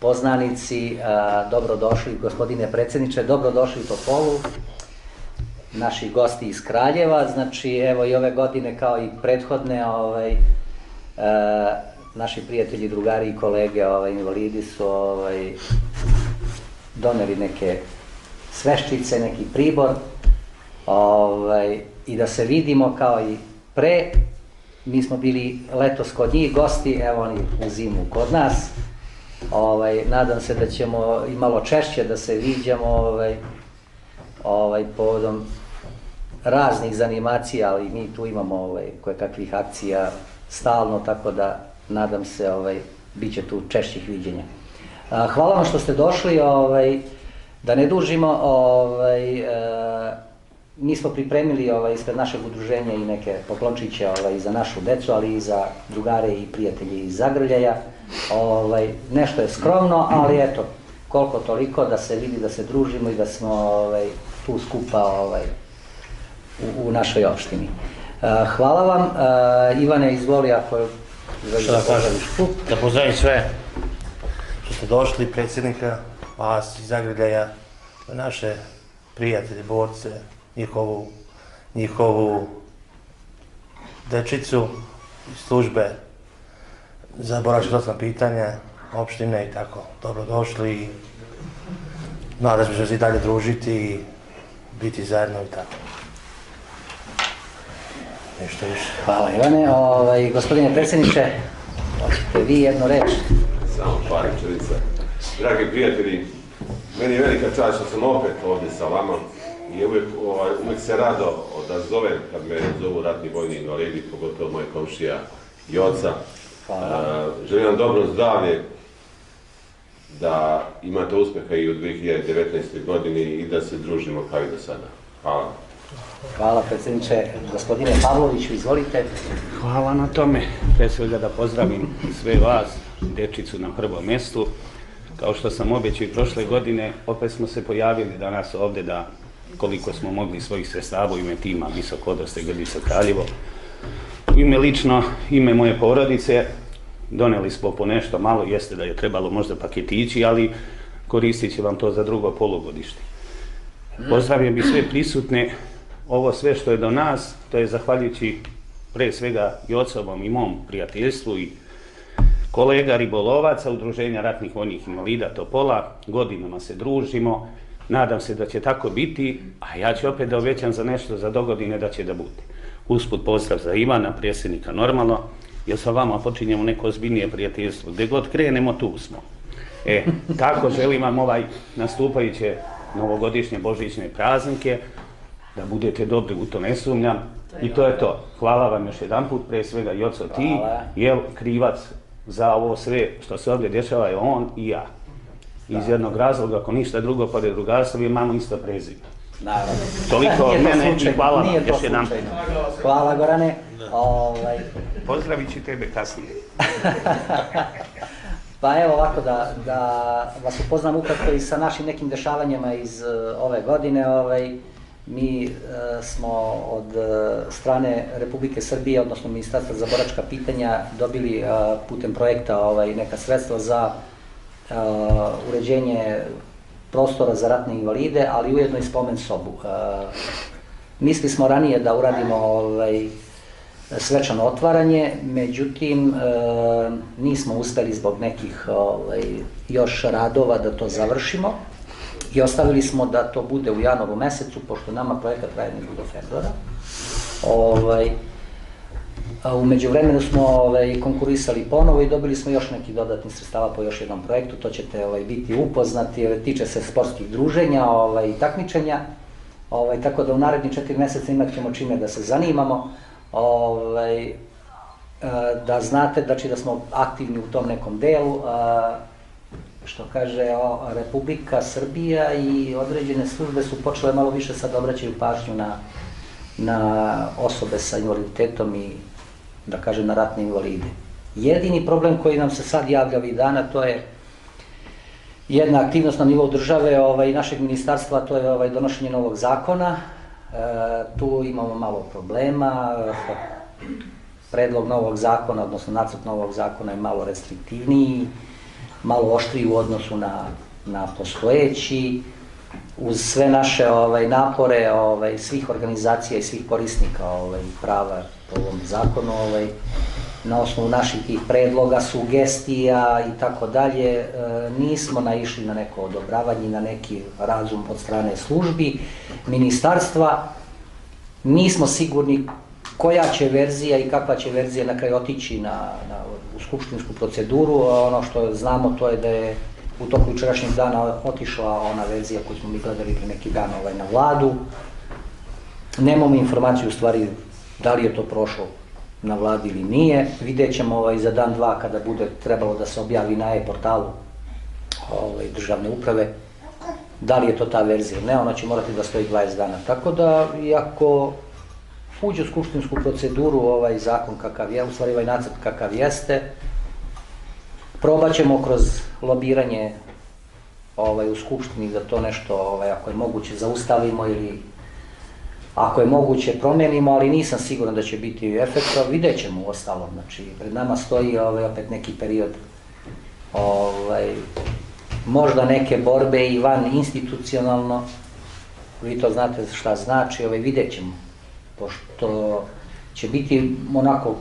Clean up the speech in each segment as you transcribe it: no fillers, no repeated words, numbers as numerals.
poznanici, dobrodošli, gospodine predsjedniče, dobrodošli u Topolu, naši gosti iz Kraljeva. Znači, evo i ove godine kao i prethodne, naši prijatelji, drugari i kolege, invalidi su doneli neke sveščice, neki pribor, i da se vidimo kao i pre. Mi smo bili letos kod njih gosti, evo oni u zimu kod nas. Nadam se da ćemo i malo češće da se viđamo povodom raznih zanimacija, ali mi tu imamo kojekakvih akcija stalno, tako da nadam se bit će tu češćih viđenja. Hvala vam što ste došli, da ne dužimo, mi smo pripremili ispred našeg udruženja i neke poklončiće i za našu decu, ali i za drugare i prijatelji iz Zagrljaja. Nešto je skromno, ali eto, koliko toliko da se vidi, da se družimo i da smo tu skupa u našoj opštini. Hvala vam. Ivane, izvoli ako želiš da poželiš. Da pozdravim sve što ste došli, predsjednika, vas iz Zagrljaja, naše prijatelje, borce, njihovu dečicu iz službe za boračko-socijalna pitanja, opštine i tako. Dobrodošli i nadam se da se i dalje družiti i biti zajedno i tako. Nešto više. Hvala Ivane. Gospodine predsjedniče, hoćete vi jednu reč? Samo par rečenica. Dragi prijatelji, meni je velika čast što sam opet ovdje sa vama i uvijek se rado odazovem kad me zovu ratni vojni invalidi, pogotovo moj komšija Joca. Želim vam dobro zdravlje, da imate uspjeha i u 2019. godini i da se družimo kao i do sada. Hvala. Hvala predsjedniče. Gospodine Pavloviću, izvolite. Hvala na tome. Pre svega da pozdravim sve vas, dečicu na prvom mjestu. Kao što sam obećao i prošle godine, opet smo se pojavili danas ovdje da koliko smo mogli svojih sredstava u ime tima Visoko odrasle Grdišta Kraljevo. U ime lično, ime moje porodice, doneli smo po nešto malo, jeste da je trebalo možda paketići, ali koristit će vam to za drugo polugodište. Pozdravljam i sve prisutne, ovo sve što je do nas, to je zahvaljujući pre svega i ocovom i mom prijateljstvu i kolega ribolovaca, Udruženja ratnih vojnih invalida Topola, godinama se družimo, nadam se da će tako biti, a ja ću opet da obećam za nešto za dogodine da će da bude. Usput pozdrav za Ivana, predsjednika normalno, jer sa vama počinjemo neko ozbiljnije prijateljstvo. Gde god krenemo, tu smo. Tako želim vam nastupajuće novogodišnje božićne praznike, da budete dobri, u to ne sumnjam. I to je to. Hvala vam još jedan put, pre svega Joco ti, jer krivac za ovo sve što se ovdje dešava je on i ja. Iz jednog razloga, ako ništa drugo, pored drugarstva, vi imamo isto prezime. Naravno. Toliko od mene i hvala vam još jedan put. Hvala Gorane. Pozdravit ću tebe kasnije. Pa evo ovako da vas upoznam ukratko i sa našim nekim dešavanjima iz ove godine. Mi smo od strane Republike Srbije, odnosno Ministarstva za boračka pitanja, dobili putem projekta neka sredstva za uređenje prostora za ratne invalide, ali ujedno i spomen sobu. Mislili smo ranije da uradimo svečano otvaranje, međutim nismo uspeli zbog nekih još radova da to završimo i ostavili smo da to bude u januaru mesecu, pošto nama projekat traje do februara. U međuvremenu smo konkurisali ponovo i dobili smo još neki dodatni sredstava po još jednom projektu, to ćete biti upoznati, tiče se sportskih druženja i takmičenja, tako da u narednih 4 mjeseca imat ćemo čime da se zanimamo, da znate da smo aktivni u tom nekom delu, što kaže Republika Srbija i određene službe su počele malo više sad obraćaju pažnju na osobe sa invaliditetom i da kažem na ratne invalide. Jedini problem koji nam se sad javlja ovih dana, to je jedna aktivnost na nivou države i našeg ministarstva, to je donošenje novog zakona. Tu imamo malo problema. Predlog novog zakona, odnosno nacrt novog zakona je malo restriktivniji. malo oštriji u odnosu na postojeći, uz sve naše napore svih organizacija i svih korisnika prava po ovom zakonu, na osnovu naših tih predloga, sugestija i tako dalje, nismo naišli na neko odobravanje, na neki razum od strane službi, ministarstva. Nismo sigurni koja će verzija i kakva će verzija na kraju otići u skupštinsku proceduru. Ono što znamo to je da je u toku jučerašnjeg dana otišla ona verzija koju smo mi gledali pre neki dan na vladu. Nemamo informaciju u stvari da li je to prošlo na vladi ili nije. Vidjet ćemo za dan, dva kada bude trebalo da se objavi na e-portalu državne uprave da li je to ta verzija. Ne, ona će morati da stoji 20 dana. Tako da, iako uđe u skupštinsku proceduru ovaj zakon kakav je, u stvari ovaj nacrt kakav jeste, probat ćemo kroz lobiranje u skupštini da to nešto, ako je moguće, zaustavimo ili ako je moguće promenimo, ali nisam siguran da će biti efekta. Vidjet ćemo u ostalom. Znači, pred nama stoji opet neki period možda neke borbe i van institucionalno. Vi to znate šta znači, vidjet ćemo. Pošto će biti onako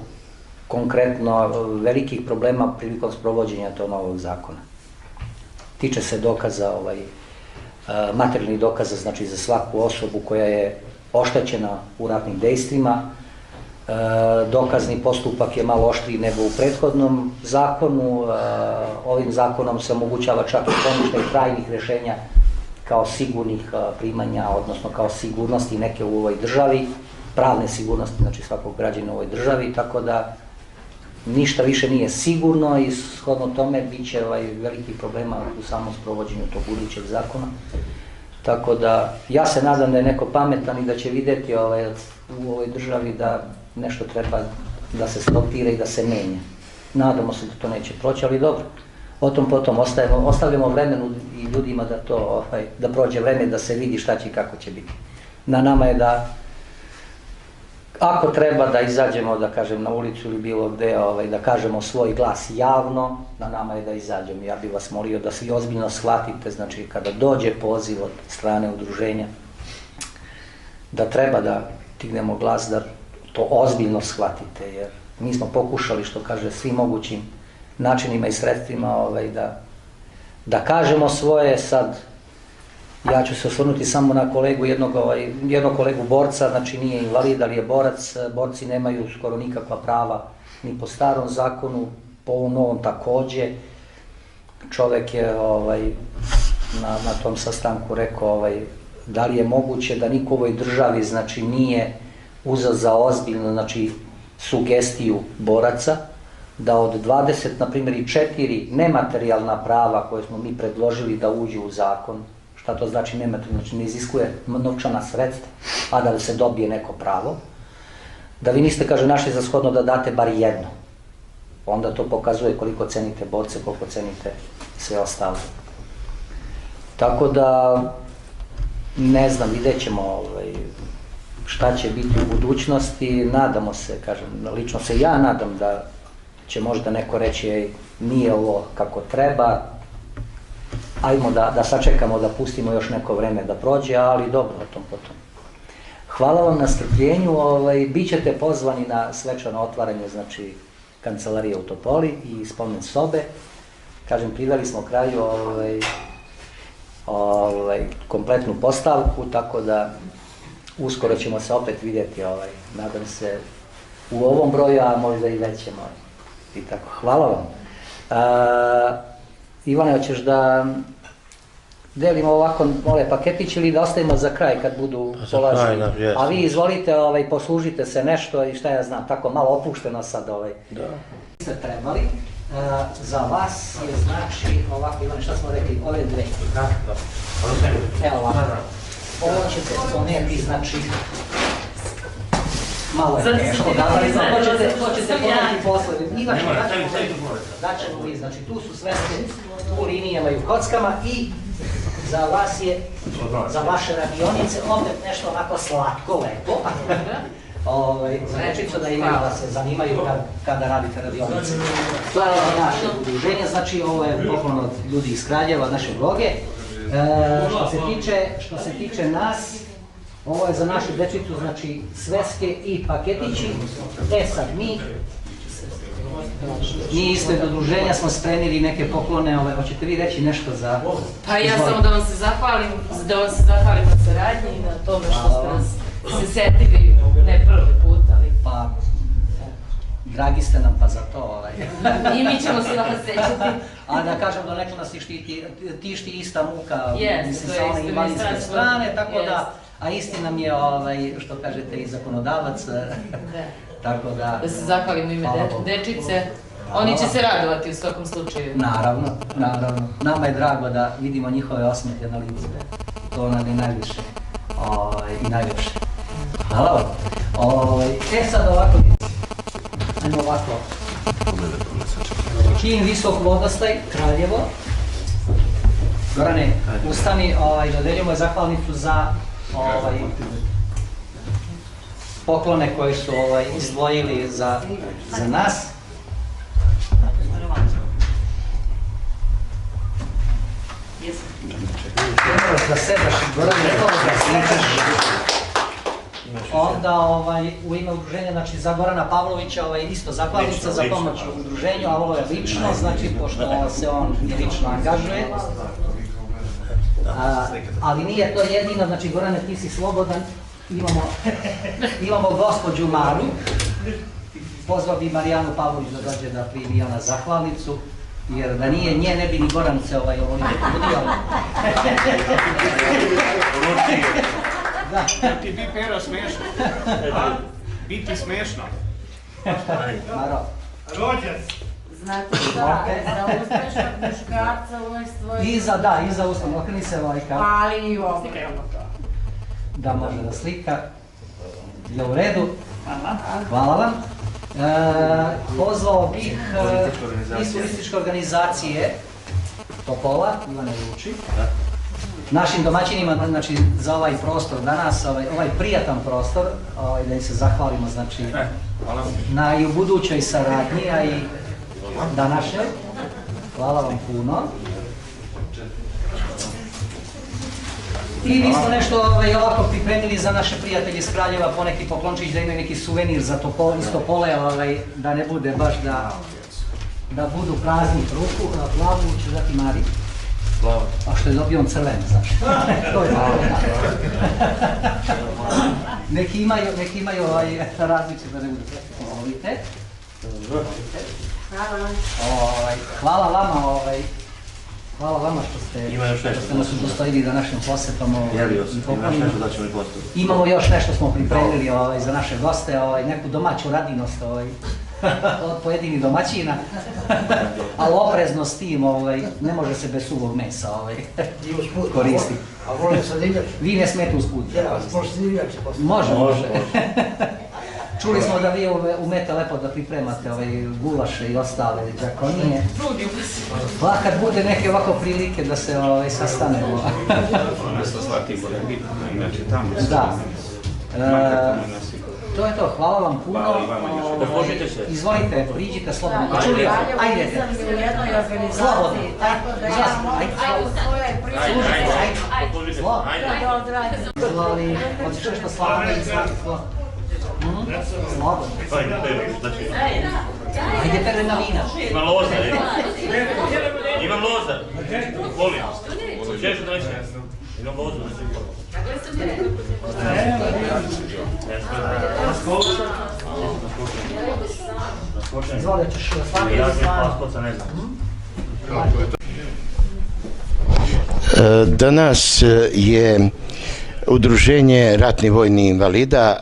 konkretno velikih problema prilikom sprovođenja tog novog zakona. Tiče se dokaza, materijalnih dokaza, znači za svaku osobu koja je oštećena u ratnim dejstvima. Dokazni postupak je malo oštriji nego u prethodnom zakonu. Ovim zakonom se omogućava čak i poništaj trajnih rešenja kao sigurnih primanja, odnosno kao sigurnosti neke u ovoj državi, pravne sigurnosti, znači svakog građana u ovoj državi, tako da ništa više nije sigurno i shodno tome bit će velikih problema u samom sprovođenju tog budućeg zakona. Tako da, ja se nadam da je neko pametan i da će videti u ovoj državi da nešto treba da se stopira i da se menja. Nadamo se da to neće proći, ali dobro. O tom potom ostavljamo vremenu i ljudima da prođe vreme, da se vidi šta će i kako će biti. Na nama je da, ako treba da izađemo, da kažem, na ulicu ili bilo gde, da kažemo svoj glas javno, na nama je da izađemo. Ja bih vas molio da svi ozbiljno shvatite, znači kada dođe poziv od strane udruženja, da treba da dignemo glas, da to ozbiljno shvatite, jer mi smo pokušali, što kaže, svim mogućim načinima i sredstvima da kažemo svoje. Sad, ja ću se osvrnuti samo na kolegu, jednog kolegu borca, znači nije invalid, ali je borac. Borci nemaju skoro nikakva prava ni po starom zakonu, po ovom novom takođe. Čovek je na tom sastanku rekao da li je moguće da niko u ovoj državi, znači, nije uzeo za ozbiljno, znači, sugestiju boraca, da od 20, na primjer, i 4 nematerijalna prava koje smo mi predložili da uđu u zakon. Šta to znači nematerijalno? Znači, ne iziskuje novčana sredstva, a da se dobije neko pravo. Da vi niste, kaže, našli za shodno da date bar jedno. Onda to pokazuje koliko cenite borce, koliko cenite sve ostalo. Tako da, ne znam, vidjet ćemo šta će biti u budućnosti. Nadamo se, kažem, lično se ja nadam da će možda neko reći nije ovo kako treba, ajmo da sačekamo, da pustimo još neko vreme da prođe, ali dobro, o tom potom. Hvala vam na strpljenju, bit ćete pozvani na svečano otvaranje, znači, kancelarije u Topoli i spomen sobe. Kažem, priveli smo kraju kompletnu postavku, tako da uskoro ćemo se opet vidjeti, nadam se, u ovom broju, a možda i većem. I tako, hvala vam. Ivane, hoćeš da delimo ovako ove paketiće ili da ostavimo za kraj kad budu polaženi? A vi izvolite, poslužite se nešto i šta ja znam, tako malo opušteno sad. Da. Ste trebali, za vas je znači ovako, Ivane, šta smo rekli, ove dve. Evo ovako. Ovo ćete poneti, znači, malo je teško, to ćete poneti posle. Ivaš, daćemo vi, znači tu su sve u linijama i u kockama i za vas je, za vaše radionice, opet nešto onako slatko, lepo. za dečicu da imaju da se zanimaju kada radite radionice. To je naše udruženje, znači ovo je poklon od ljudi iz Kraljeva, od naše bloge. Što se tiče nas, ovo je za našu dečicu, znači sveske i paketići. Sad mi ispred udruženja smo spremili neke poklone, hoćete vi reći nešto za... Pa ja samo da vam se zahvalim na saradnji i na tome što ste nas se setili, ne prvi put, ali... Pa, dragi ste nam pa za to. I mi ćemo se vas sećati. A da kažem da neko nas tišti ista muka, mislim to sa je one isto invalidske ministarstvo. strane, tako da, a isti nam je, što kažete, i zakonodavac, tako da... Da se zahvalim u ime dečice. Oni će se radovati u svakom slučaju. Naravno. Nama je drago da vidimo njihove osmete na licu. To nam je najviše i najljepše. Hvala vam. Sad ovako, ajmo ovako. Kin Visok Vodostaj, Kraljevo. Gorane, ustani, dodeljujemo je zahvalnicu za poklone koje su izdvojili za nas. Da sedaš, Gorane, da slikaš. Onda u ime udruženja, znači za Gorana Pavlovića, isto zahvalnica za pomoć u udruženju, a ovo je lično, znači pošto se on lično angažuje. Ali nije to jedino, znači Gorane, ti si slobodan, imamo gospođu Maru, pozvao bi Marijanu Pavlović da dođe da primi ona zahvalnicu, jer da nije nje ne bi ni Goran se ovo nije pobudio. Ti bi Pero smešno. Biti smešno. Maro. Rođac. Znate šta, za uspešnog muškarca uvijek Iza usta, okreni se Vojka. ali i ovo. Da može da slika. Je u redu? Hvala vam. Pozvao bih iz turističke organizacije Topola, Ivane Luči. Našim domaćinima, znači, za ovaj prostor danas, ovaj prijatan prostor, da im se zahvalimo, znači, na i u budućoj saradnji, a i današnjoj. Hvala vam puno. I mi smo nešto ovako pripremili za naše prijatelje iz Kraljeva, poneki poklončić da imaju neki suvenir za iz Topole, da ne bude baš da budu prazni ruku. Plavu ću dati Mari. A što je dobio on crven, znaš. To je malo. Neki imaju različite da ne budu. Izvolite. Hvala vama što ste nas udostojili današnjom posetom. Imamo još nešto smo pripremili za naše goste, neku domaću radinost od pojedinih domaćina, ali oprezno s tim, ne može se bez suvog mesa koristiti. A volim sa divljači? Vi ne smete usput. Može se divljači poslije. Može. Čuli smo da vi umete lepo da pripremate gulaše i ostale džakonije. Pa kad bude neke ovako prilike da se sastanemo. Da. To je to, hvala vam puno. Izvolite, priđite slobodno. Čuli, ajde. U jednoj organizaciji, Slobodno. tako da ja mogu u svojoj priči. Izvoli, hoćeš nešto slavno i slatko? Slobodno. Ajde, perena vina. Ima loza, imam loza. Volim. Češ da neće? Imam lozu. Izvoli, ćeš slavno ili slavno? Danas je Udruženje ratnih vojnih invalida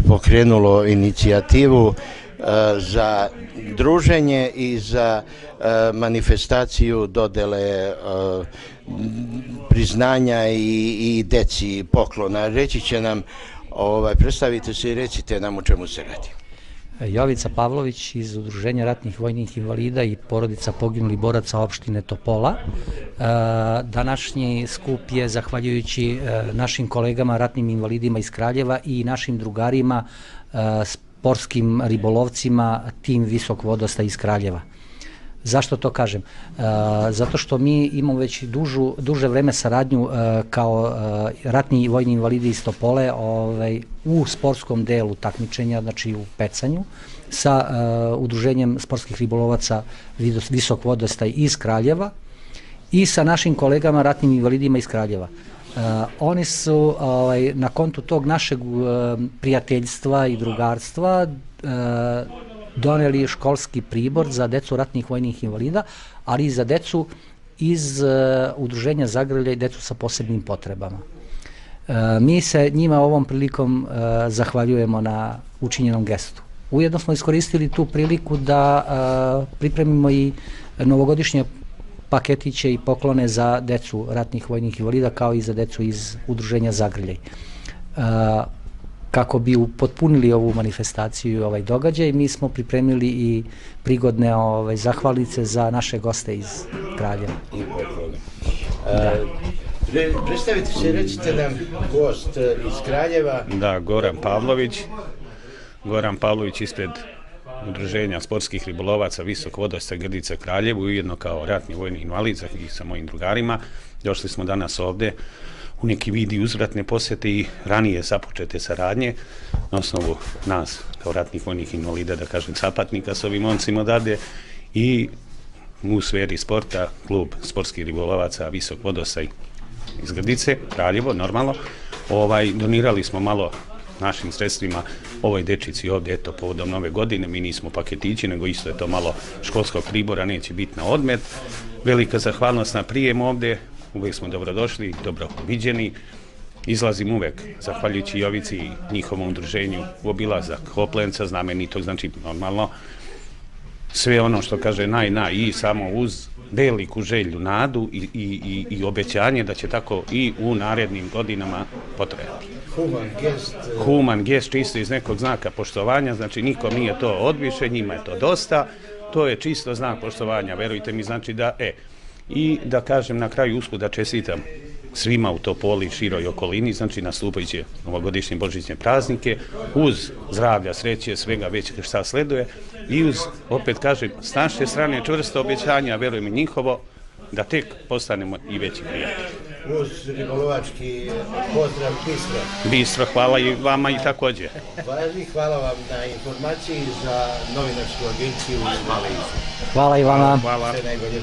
pokrenulo inicijativu za druženje i za manifestaciju dodele priznanja i deci poklona. Reći će nam, predstavite se i recite nam o čemu se radi. Jovica Pavlović iz Udruženja ratnih vojnih invalida i porodica poginulih boraca opštine Topola. Današnji skup je zahvaljujući našim kolegama, ratnim invalidima iz Kraljeva i našim drugarima, sportskim ribolovcima, tim Visok vodostaj iz Kraljeva. Zašto to kažem? Zato što mi imamo već duže vreme saradnju kao ratni i vojni invalidi iz Topole u sportskom delu takmičenja, znači u pecanju, sa udruženjem sportskih ribolovaca Visok vodostaj iz Kraljeva i sa našim kolegama ratnim invalidima iz Kraljeva. Oni su na kontu tog našeg prijateljstva i drugarstva doneli školski pribor za decu ratnih vojnih invalida, ali i za decu iz udruženja Zagrlje i decu sa posebnim potrebama. Mi se njima ovom prilikom zahvaljujemo na učinjenom gestu. Ujedno smo iskoristili tu priliku da pripremimo i novogodišnje paketiće i poklone za decu ratnih vojnih invalida, kao i za decu iz udruženja Zagrljaj. Kako bi upotpunili ovu manifestaciju i ovaj događaj, mi smo pripremili i prigodne zahvalnice za naše goste iz Kraljeva. Predstavite se, recite nam gost iz Kraljeva. Da, Goran Pavlović ispred udruženja sportskih ribolovaca Visok vodostaj Grdica Kraljevu, ujedno kao ratni vojni invalid i sa mojim drugarima. Došli smo danas ovde u neki vid i uzvratne posjete i ranije započete saradnje na osnovu nas kao ratnih vojnih invalida, da kažem sapatnika s ovim momcima odavde, i u sferi sporta klub sportskih ribolovaca Visok vodostaj iz Grdice, Kraljevo, normalno. Donirali smo malo našim sredstvima ovoj dečici ovdje, eto, povodom nove godine. Mi nismo paketići, nego isto je to malo školskog pribora, neće biti na odmet. Velika zahvalnost na prijem ovdje, uvijek smo dobrodošli, dobro viđeni. Izlazim uvek, zahvaljujući Jovici i njihovom udruženju, u obilazak Hoplenca, znamenitog, znači normalno sve ono što kaže i samo uz veliku želju, nadu i obećanje da će tako i u narednim godinama potrajati. Human gest čisto iz nekog znaka poštovanja, znači nikom nije to odviše, njima je to dosta, to je čisto znak poštovanja, verujte mi, znači da i da kažem na kraju usput da čestitam svima u Topoli, široj okolini, znači nastupajuće novogodišnje božićne praznike, uz zdravlja, sreće, svega već šta sleduje i uz, opet kažem, s naše strane čvrsto obećanja, verujem i njihovo, da tek postanemo i veći prijatelji. Uz ribolovački pozdrav Bistro. Bistro, hvala i vama i također. Hvala vam na informaciji za novinarsku agenciju iz Male Ize. Hvala i vama. Hvala. Sve najbolje.